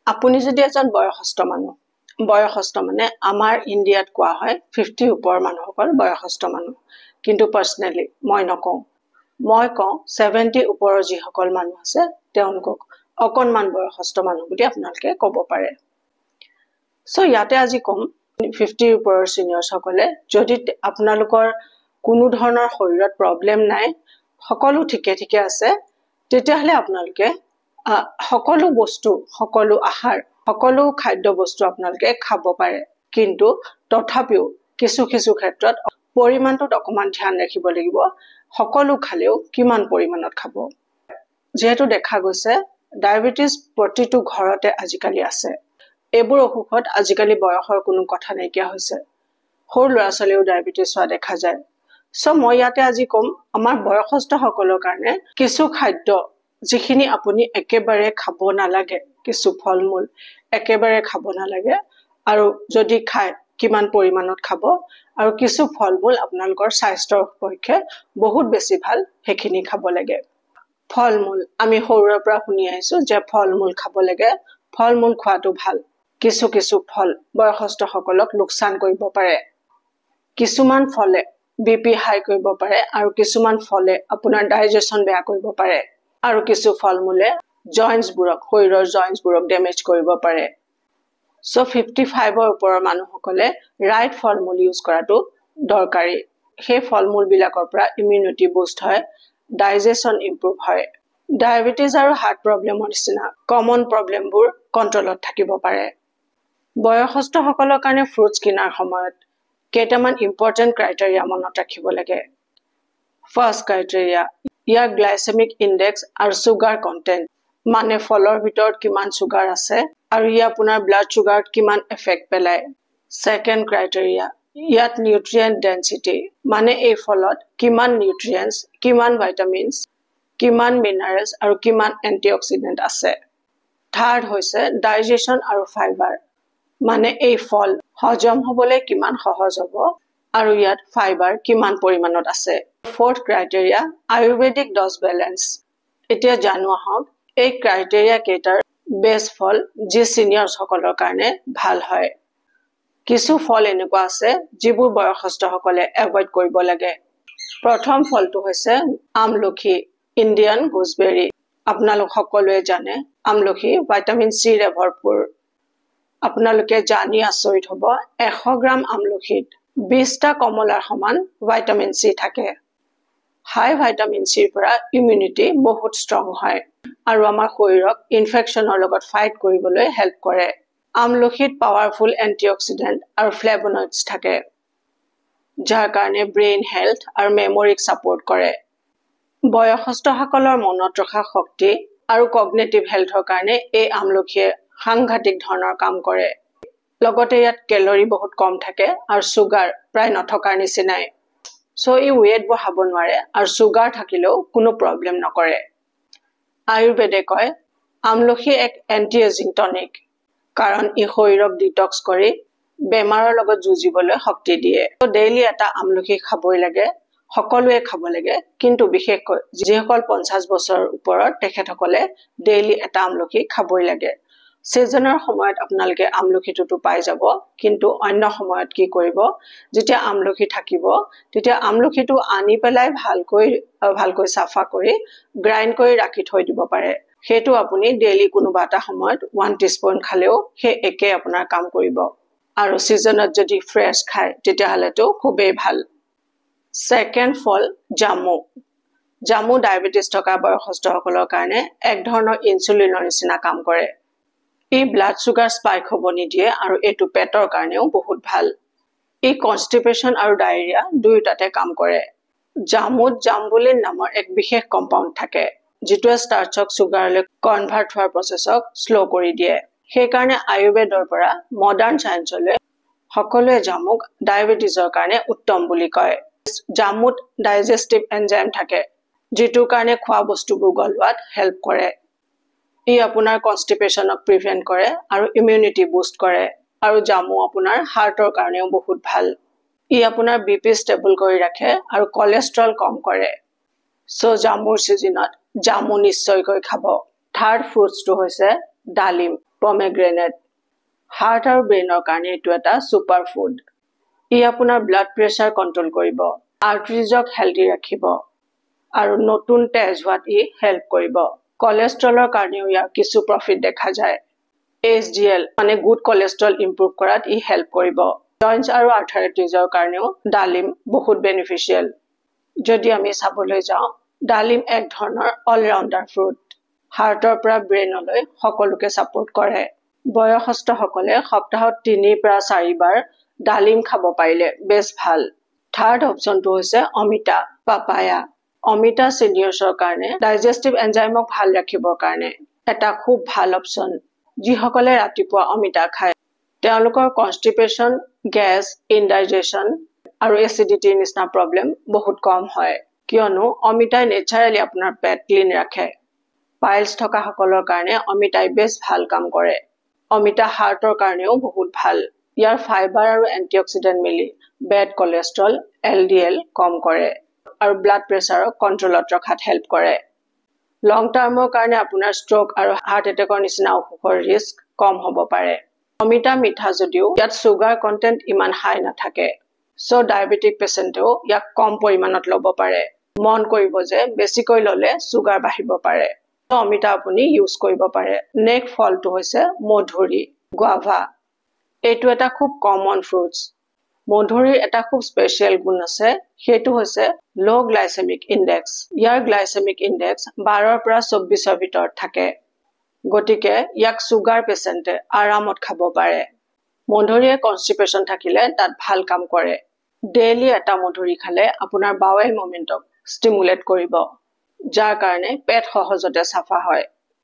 আপুনি যদি এজন বয়সস্থ মানে আমাৰ ইণ্ডিয়াত কোৱা হয় 50 ওপৰ মানুহসকল বয়সস্থ মানুহ, কিন্তু পাৰ্সনেলি মই নকওঁ, মই কওঁ 70 ওপৰৰ যিসকল মানুহ আছে তেওঁলোকক অকণমান বয়সস্থ মানুহ বুলি আপোনালোকে ক'ব পাৰে। সো ইয়াতে আজি কম 50 ওপৰৰ সিনিয়ৰছ সকলে যদি আপোনালোকৰ কোনো ধৰণৰ শৰীৰত প্ৰব্লেম নাই, সকলো ঠিকে আছে, তেতিয়াহলে আপোনালোকে সকলো বস্তু, সকলো আহাৰ, সকলো খাদ্য বস্তু আপোনালোকে খাব পাৰে। কিন্তু তথাপিও কিছু ক্ষেত্ৰত পৰিমাণটোত অকমান ধ্যান ৰাখিব লাগিব। সকলো খালেও কিমান পৰিমাণত খাব। যেহেতু দেখা গৈছে ডায়াবেটিস প্ৰতিটো ঘৰতে আজিকালি আছে। এইবোৰ অসুখত আজিকালি বয়সৰ কোনো কথা নাইকিয়া হৈছে। সৰু ল'ৰা ছোৱালীও ডায়াবেটিস হোৱা দেখা যায়। সো মই ইয়াতে আজি কম আমাৰ বয়সস্থ সকলৰ কাৰণে কিছু খাদ্য যিখিনি আপুনি একেবাৰে খাব নালাগে, কিছু ফল-মূল একেবাৰে খাব নালাগে, আৰু যদি খায় কিমান পৰিমাণত খাব, আৰু কিছু ফল-মূল আপোনালোকৰ স্বাস্থ্যৰ পক্ষে বহুত বেছি ভাল, সেইখিনি খাব লাগে। ফল-মূল আমি সৰুৰে পৰা শুনি আহিছো যে ফল-মূল খাব লাগে, ফল-মূল খোৱাটো ভাল। কিছু ফল বয়সস্থ সকলক লোকচান কৰিব পাৰে। কিছুমান ফলে বিপি হাই কৰিব পাৰে, আৰু কিছুমান ফলে আপোনাৰ ডাইজেশন বেয়া কৰিব পাৰে, আৰু কিছু ফল-মূলে শৰীৰৰ জয়েন্টছবোৰক ডেমেজ কৰিব পাৰে। সো 55ৰ ওপৰৰ মানুহসকলে ৰাইট ফল-মূল ইউজ কৰাটো দৰকাৰী। সেই ফল-মূল বিলাকৰ পৰা ইমিউনিটি বুষ্ট হয়, ডাইজেশন ইম্প্ৰুভ হয়। ডায়াবেটিস আৰু হাৰ্ট প্ৰব্লেমৰ নিচিনা কমন প্ৰব্লেমবোৰ কন্ট্ৰলত থাকিব পাৰে। বয়সস্থ সকলৰ কাৰণে ফ্ৰুটছ কিনাৰ সময়ত কেইটামান ইম্পৰ্টেন্ট ক্ৰাইটেৰিয়া মনত ৰাখিব লাগে। ফাৰ্ষ্ট ক্ৰাইটেৰিয়া, ইয়াৰ গ্লাইচেমিক ইনডেক্স আৰু সুগাৰ কন্টেন্ট, মানে ফলৰ ভিতৰত কিমান সুগাৰ আছে আৰু ই আপোনাৰ ব্লাড সুগাৰত কিমান এফেক্ট পেলায়। সেকেন্ড ক্ৰাইটেৰিয়া, ইয়াত নিউট্ৰিয়েন্ট ডেন্সিটি, মানে এই ফলত কিমান নিউট্ৰিয়েন্টছ, কিমান ভাইটামিনছ, কিমান মিনাৰেলছ আৰু কিমান এন্টিঅক্সিডেন্ট আছে। থাৰ্ড হৈছে ডাইজেশন আৰু ফাইবাৰ, মানে এই ফল হজম হবলৈ কিমান সহজ হ'ব আৰু ইয়াত ফাইবাৰ কিমান পৰিমাণত আছে। ফৰ্থ ক্ৰাইটেৰিয়া, আয়ুৰ্বেদিক ডজ বেলেন্স। এতিয়া জানো আহক এই ক্ৰাইটেৰিয়া কেইটাৰ বেষ্ট ফল যি সিনিয়ৰছ সকলৰ কাৰণে ভাল হয়। কিছু ফল এনেকুৱা আছে যিবোৰ বয়সস্থ সকলে এভয়েড কৰিব লাগে। প্ৰথম ফলটো হৈছে আমলখি, ইণ্ডিয়ান গুজবেৰী। আপোনালোক সকলোৱে জানে আমলখি ভিটামিন চিৰে ভৰপূৰ। আপোনালোকে জানি আচৰিত হ'ব 100 গ্ৰাম আমলখিত 20টা কমলাৰ সমান ভিটামিন চি থাকে। হাই ভিটামিন চিৰ পৰা ইমিউনিটি বহুত ষ্ট্ৰং হয় আৰু আমাৰ শৰীৰক ইনফেকশ্যনৰ লগত ফাইট কৰিবলৈ হেল্প কৰে। আমলখিত পাৱাৰফুল এন্টিঅক্সিডেন্ট আৰু ফ্লেভনয়েডছ থাকে, যাৰ কাৰণে ব্ৰেইন হেল্থ আৰু মেমৰিক সাপোৰ্ট কৰে। বয়সস্থসকলৰ মনত ৰখা শক্তি আৰু কগনিটিভ হেল্থৰ কাৰণে এই আমলখিয়ে সাংঘাতিক ধৰণৰ কাম কৰে। লগতে ইয়াত কেলৰি বহুত কম থাকে আৰু সুগাৰ প্ৰায় নথকাৰ নিচিনাই। সো ই ৱেট বঢ়াব নোৱাৰে আৰু সুগাৰ থাকিলেও কোনো প্ৰব্লেম নকৰে। আয়ুৰ্বেদে কয় আমলখি এক এন্টি এজিং টনিক, কাৰণ ই শৰীৰক ডিটক্স কৰি বেমাৰৰ লগত যুঁজিবলৈ শক্তি দিয়ে। ডেইলি এটা আমলখি খাবই লাগে, সকলোৱে খাব লাগে, কিন্তু বিশেষকৈ যিসকল 50 বছৰৰ ওপৰত তেখেতসকলে ডেইলি এটা আমলখি খাবই লাগে। সিজনৰ সময়ত আপোনালোকে আমলখিটো পাই যাব, কিন্তু অন্য সময়ত কি কৰিব, যেতিয়া আমলখি থাকিব তেতিয়া আমলখিটো আনি পেলাই ভালকৈ সাফা কৰি গ্ৰাইণ্ড কৰি ৰাখি থৈ দিব পাৰে। সেইটো আপুনি ডেইলি কোনোবা এটা সময়ত 1 টিস্পুন খালেও সেই একে আপোনাৰ কাম কৰিব। আৰু সিজনত যদি ফ্ৰেছ খায় তেতিয়াহলেতো খুবেই ভাল। সেকেন্ড ফল জামু। জামু ডায়াবেটিস থকা বয়সস্থসকলৰ কাৰণে এক ধৰণৰ ইনসুলিনৰ নিচিনা কাম কৰে। ই ব্লাড সুগাৰ স্পাইক হ'ব নিদিয়ে আৰু এইটো পেটৰ কাৰণেও বহুত ভাল। ই কনষ্টিপেশ্যন আৰু ডায়েৰিয়া দুয়োটাতে কাম কৰে। জামুত জাম্বুলিন নামৰ এক বিশেষ কম্পাউণ্ড থাকে, যিটোৱে ষ্টাৰ্চক সুগাৰলৈ কনভাৰ্ট হোৱাৰ প্ৰচেছক শ্ল' কৰি দিয়ে। সেইকাৰণে আয়ুৰ্বেদৰ পৰা মডাৰ্ণ চায়েন্সলৈ সকলোৱে জামুক ডায়াবেটিছৰ কাৰণে উত্তম বুলি কয়। জামুত ডাইজেষ্টিভ এনজাইম থাকে, যিটোৰ কাৰণে খোৱা বস্তুবোৰ গলোৱাত হেল্প কৰে। ই আপোনাৰ কনষ্টিপেশ্যনক প্ৰিভেন্ট কৰে আৰু ইমিউনিটি বুষ্ট কৰে। আৰু জামু আপোনাৰ হাৰ্টৰ কাৰণেও বহুত ভাল। ই আপোনাৰ বিপি ষ্টেবল কৰি ৰাখে আৰু কলেষ্ট্ৰল কম কৰে। সো জামুৰ সিজনত জামু নিশ্চয়কৈ খাব। থাৰ্ড ফ্ৰুটছটো হৈছে ডালিম। পমেগ্ৰেনেট হাৰ্ট আৰু ব্ৰেইনৰ কাৰণে এইটো এটা ছুপাৰ ফুড ই আপোনাৰ ব্লাড প্ৰেছাৰ কন্ট্ৰোল কৰিব আৰ্টাৰিজক হেলদি ৰাখিব আৰু নতুন তেজ হোৱাত ই হেল্প কৰিব কোলেষ্ট্ৰলৰ কাৰণেও ইয়াৰ কিছু প্ৰফিট দেখা যায় HDL মানে গুড কোলেষ্ট্ৰল ইমপ্ৰুভ কৰাত ই হেল্প কৰিব জয়েন্টছ আৰু আৰ্থৰাইটিছৰ কাৰণেও ডালিম বহুত বেনিফিচিয়েল যদি আমি চাবলৈ যাওঁ ডালিম এক ধৰণৰ অলৰাউণ্ডাৰ ফ্ৰুট হাৰ্টৰ পৰা ব্ৰেইনলৈ সকলোকে সাপোৰ্ট কৰে বয়সস্থসকলে সপ্তাহত 3 পৰা 4 বাৰ ডালিম খাব পাৰিলে বেছ ভাল থাৰ্ড অপচনটো হৈছে অমিতা পাপায়া অমিতা সিনিয়ৰ্ছৰ কাৰণে ডাইজেষ্টিভ এনজাইমক ভাল ৰাখিবৰ কাৰণে এটা খুব ভাল অপচন যিসকলে ৰাতিপুৱা অমিতা খায় তেওঁলোকৰ কনষ্টিপেশ্যন গেছ ইনডাইজেশ্যন আৰু এচিডিটিৰ নিচিনা প্ৰব্লেম বহুত কম হয় কিয়নো অমিতাই নেচাৰেলি আপোনাৰ পেট ক্লিন ৰাখে পাইলছ থকা সকলৰ কাৰণে অমিতাই বেছ ভাল কাম কৰে অমিতা হাৰ্টৰ কাৰণেও বহুত ভাল ইয়াৰ ফাইবাৰ আৰু এন্টিঅক্সিডেন্ট মিলি বেড কোলেষ্ট্ৰল LDL কম কৰে আৰু ব্লাড প্ৰেছাৰক কন্ট্ৰোলত ৰখাত হেল্প কৰে লং টাৰ্মৰ কাৰণে আপোনাৰ ষ্ট্ৰোক আৰু হাৰ্ট এটেকৰ নিচিনা অসুখৰ ৰিস্ক কম হ'ব পাৰে অমিতা মিঠা যদিও ইয়াত সুগাৰ কন্টেন্ট ইমান হাই নাথাকে সো ডায়াবেটিক পেশেন্টেও ইয়াক কম পৰিমাণত ল'ব পাৰে মন কৰিব যে বেছিকৈ ল'লে সুগাৰ বাঢ়িব পাৰে অমিতা আপুনি ইউজ কৰিব পাৰে নেক্সট ফলটো হৈছে মধুৰি গুৱাভা এইটো এটা খুব কমন ফ্ৰুটছ মধুৰিৰ এটা খুব স্পেশাল গুণ আছে সেইটো হৈছে লো গ্লাইসেমিক ইনডেক্স ইয়াৰ গ্লাইসেমিক ইনডেক্স 12 পৰা 24 ভিতৰত থাকে গতিকে ইয়াক সুগাৰ পেশেন্টে আৰামত খাব পাৰে মধুৰিয়ে কনষ্টিপেশ্যন থাকিলে তাত ভাল কাম কৰে ডেইলি এটা মধুৰি খালে আপোনাৰ বাৱেল মোমেন্টক ষ্টিমুলেট কৰিব যাৰ কাৰণে পেট সহজতে সাফা হয়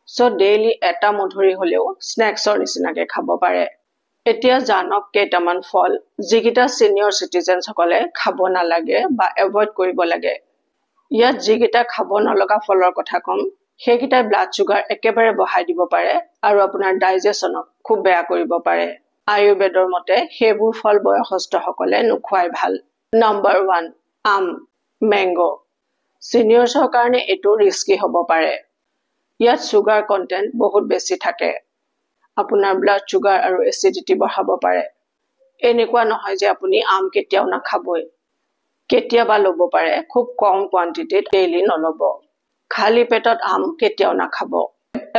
সো ডেইলি এটা মধুৰি হলেও স্ন্যাক্সৰ নিচিনাকে খাব পাৰে এতিয়া জানক কেইটামান ফল যিকিটা সিনিয়ৰ সিটিজেন সকলে খাব নালাগে বা এভয়েড কৰিব লাগে ইয়াত যিকিটা খাব নলগা ফলৰ কথা কম সেইকিটা ব্লাড সুগাৰ একেবাৰে বঢ়াই দিব পাৰে আৰু আপোনাৰ ডাইজেশনক খুব বেয়া কৰিব পাৰে আয়ুৰ্বেদৰ মতে হেবুৰ ফল বয়সস্থ সকলে নোখোৱাই ভাল নম্বৰ 1 আম ম্যাঙ্গো সিনিয়ৰ্ছৰ কাৰণে এটো ৰিস্কি হ'ব পাৰে ইয়াত সুগাৰ কন্টেন্ট বহুত বেছি থাকে আপোনাৰ ব্লাড সুগাৰ আৰু এচিডিটি বঢ়াব পাৰে এনেকুৱা নহয় যে আপুনি আম কেতিয়াও নাখাবই কেতিয়াবা ল'ব পাৰে খুব কম কোৱান্টিটিত ডেইলি নলব খালি পেটত আম কেতিয়াও নাখাব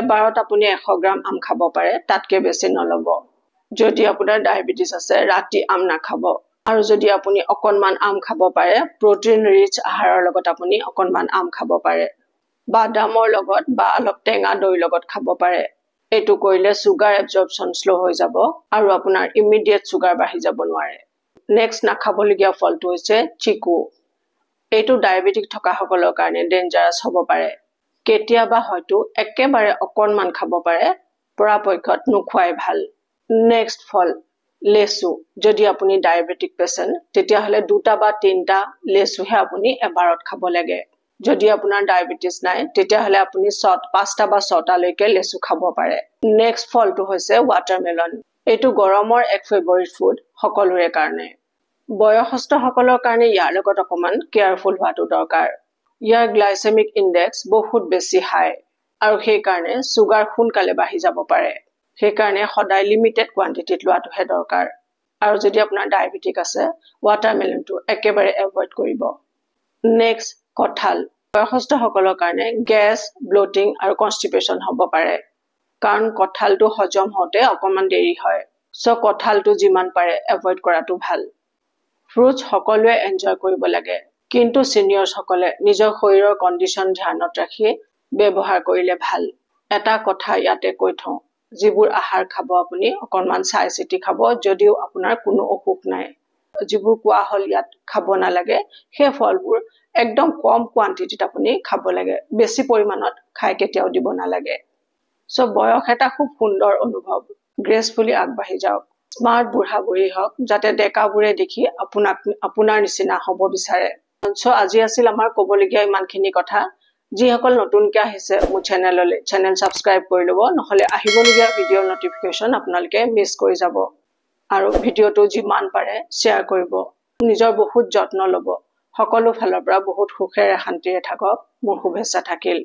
এবাৰত আপুনি 100 গ্ৰাম আম খাব পাৰে তাতকে বেছি নলব যদি আপোনাৰ ডায়াবেটিস আছে ৰাতি আম নাখাব আৰু যদি আপুনি অকনমান আম খাব পাৰে প্ৰটিন ৰিচ আহাৰৰ লগত আপুনি অকনমান আম খাব পাৰে বাদামৰ লগত বা অলপ টেঙা দৈ লগত খাব পাৰে এটো কৰিলে সুগাৰ এবজৰ্পচন স্লো হৈ যাব আৰু আপোনাৰ ইমিডিয়েট সুগাৰ বাঢ়ি যাব নোৱাৰে নেক্সট নাখাবলগীয়া ফলটো হৈছে চিকু এটো ডায়াবেটিক থকা সকলৰ কাৰণে ডেঞ্জাৰাস হ'ব পাৰে কেতিয়াবা হয়তো একেবাৰে অকনমান খাব পাৰে পৰাপক্ষত নোখোৱাই ভাল নেক্সট ফল লেসু যদি আপুনি ডায়াবেটিক পেশেন্ট তেতিয়া হলে দুটা বা তিনটা লেসুহে আপুনি এবাৰত খাব লাগে যদি আপোনাৰ ডায়াবেটিস নাই তেতিয়া হলে আপুনি 5টা বা 6টা লৈকে লেসু খাব পাৰে নেক্সট ফলটো হৈছে ওয়াটাৰমেলন এটো গৰমৰ এক ফেভাৰিট ফুড সকলোৰে কাৰণে বয়সস্থ সকলৰ কাৰণে ইয়াৰ লগত অকমান কেয়াৰফুল হোৱাটো দৰকাৰ ইয়াৰ গ্লাইসেমিক ইনডেক্স বহুত বেছি হাই আৰু সেই কাৰণে সুগাৰ খুনকালে বাঢ়ি যাব পাৰে সেই কাৰণে সদায় লিমিটেড কোৱান্টিটিত লোৱাটোহে দৰকাৰ আৰু যদি আপোনাৰ ডায়াবেটিক আছে ওয়াটাৰমেলনটো একেবাৰে এভয়েড কৰিব নেক্সট কঁঠাল বয়সস্থ সকলৰ কাৰণে গেছ ব্লোটিং আৰু কনষ্টিপেশ্যন হ'ব পাৰে কাৰণ কঁঠালটো হজম হওঁতে অকমান দেৰি হয় সো কঁঠালটো যিমান পাৰে এভয়েড কৰাটো ভাল ফ্ৰুটছ সকলোৱে এনজয় কৰিব লাগে কিন্তু সিনিয়ৰ্ছ সকলে নিজৰ শৰীৰৰ কন্ডিশন ধ্যানত ৰাখি ব্যৱহাৰ কৰিলে ভাল এটা কথা ইয়াতে কৈ থওঁ যিবোৰ আহাৰ খাব আপুনি অকনমান চাই চিতি খাব যদিও আপোনাৰ কোনো অসুখ নাই যিবোৰ কোৱা হল ইয়াত খাব নালাগে সেই ফলবোৰ একদম কম কোৱান্টিটিত আপুনি খাব লাগে বেছি পৰিমাণত খাই কেতিয়াও দিব নালাগে সো বয়স এটা খুব সুন্দৰ অনুভৱ গ্ৰেসফুলি আগবাঢ়ি যাওক স্মাৰ্ট বুঢ়া বুঢ়ী হওক যাতে ডেকাবোৰে দেখি আপোনাৰ নিচিনা হ'ব বিচাৰে সো আজি আছিল আমাৰ ক'বলগীয়া ইমানখিনি কথা যিসকল নতুনকৈ আহিছে মোৰ চেনেললৈ চেনেল সাবস্ক্ৰাইব কৰি লব নহলে আহিবলগীয়া ভিডিঅ'ৰ নটিফিকেশন আপোনালোকে মিছ কৰি যাব আৰু ভিডিঅ'টো যিমান পাৰে শেয়াৰ কৰিব নিজৰ বহুত যত্ন লব সকলো ফালৰ পৰা বহুত সুখেৰে শান্তিৰে থাকক মোৰ শুভেচ্ছা থাকিল